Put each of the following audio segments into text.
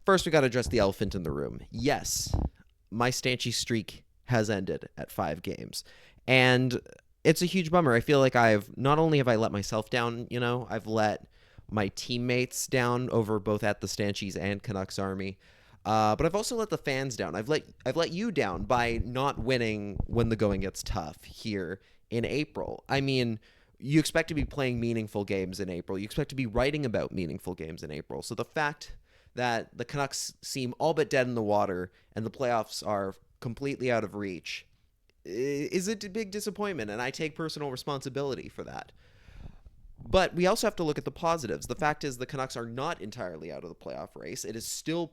First, we got to address the elephant in the room. Yes, my Stanchies streak has ended at 5 games. And it's a huge bummer. I feel like not only have I let myself down, I've let my teammates down over both at the Stanchies and CanucksArmy. But I've also let the fans down. I've let you down by not winning when the going gets tough here in April. I mean, you expect to be playing meaningful games in April. You expect to be writing about meaningful games in April. So the fact that the Canucks seem all but dead in the water and the playoffs are completely out of reach is a big disappointment, and I take personal responsibility for that. But we also have to look at the positives. The fact is the Canucks are not entirely out of the playoff race. It is still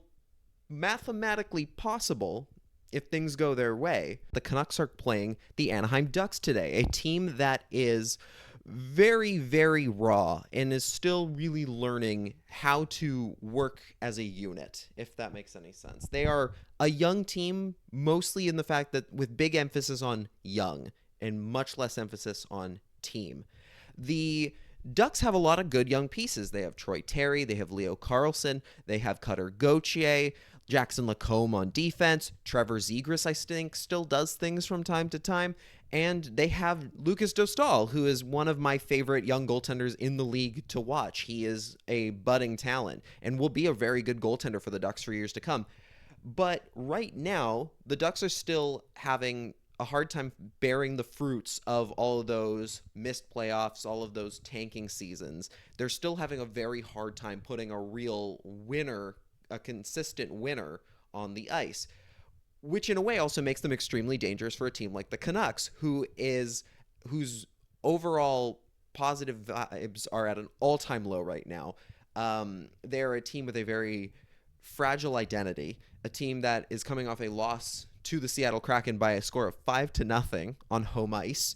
mathematically possible if things go their way. The Canucks are playing the Anaheim Ducks today, a team that is very, very raw and is still really learning how to work as a unit, if that makes any sense. They are a young team, mostly in the fact that with big emphasis on young and much less emphasis on team. The Ducks have a lot of good young pieces. They have Troy Terry, they have Leo Carlson, they have Cutter Gauthier, Jackson Lacombe on defense, Trevor Zegras, I think, still does things from time to time, and they have Lucas Dostal, who is one of my favorite young goaltenders in the league to watch. He is a budding talent and will be a very good goaltender for the Ducks for years to come. But right now, the Ducks are still having a hard time bearing the fruits of all of those missed playoffs, all of those tanking seasons. They're still having a very hard time putting a real winner, a consistent winner on the ice, which in a way also makes them extremely dangerous for a team like the Canucks, whose overall positive vibes are at an all-time low right now. They're a team with a very fragile identity, a team that is coming off a loss to the Seattle Kraken by a score of 5-0 on home ice.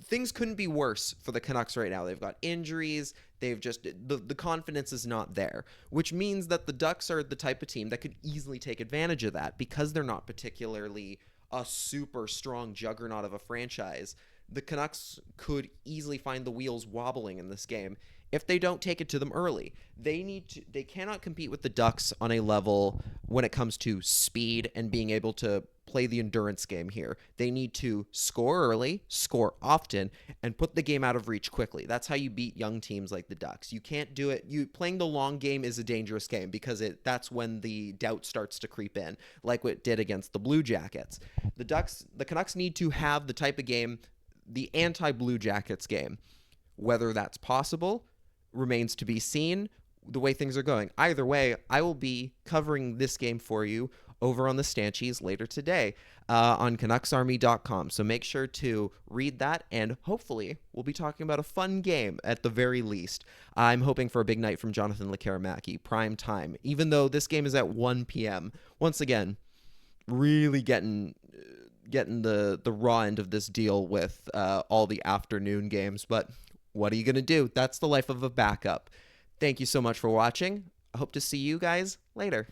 Things couldn't be worse for the Canucks right now. They've got injuries. The confidence is not there, which means that the Ducks are the type of team that could easily take advantage of that because they're not particularly a super strong juggernaut of a franchise. The Canucks could easily find the wheels wobbling in this game if they don't take it to them early. They cannot compete with the Ducks on a level when it comes to speed and being able to play the endurance game here. They need to score early, score often, and put the game out of reach quickly. That's how you beat young teams like the Ducks. You can't do it. Playing the long game is a dangerous game because that's when the doubt starts to creep in, like what it did against the Blue Jackets. The Canucks need to have the type of game, the anti-Blue Jackets game. Whether that's possible remains to be seen the way things are going. Either way, I will be covering this game for you over on the Stanchies later today on CanucksArmy.com. So make sure to read that, and hopefully we'll be talking about a fun game at the very least. I'm hoping for a big night from Jonathan Lekaramaki, prime time, even though this game is at 1 p.m. Once again, really getting the raw end of this deal with all the afternoon games, but what are you going to do? That's the life of a backup. Thank you so much for watching. I hope to see you guys later.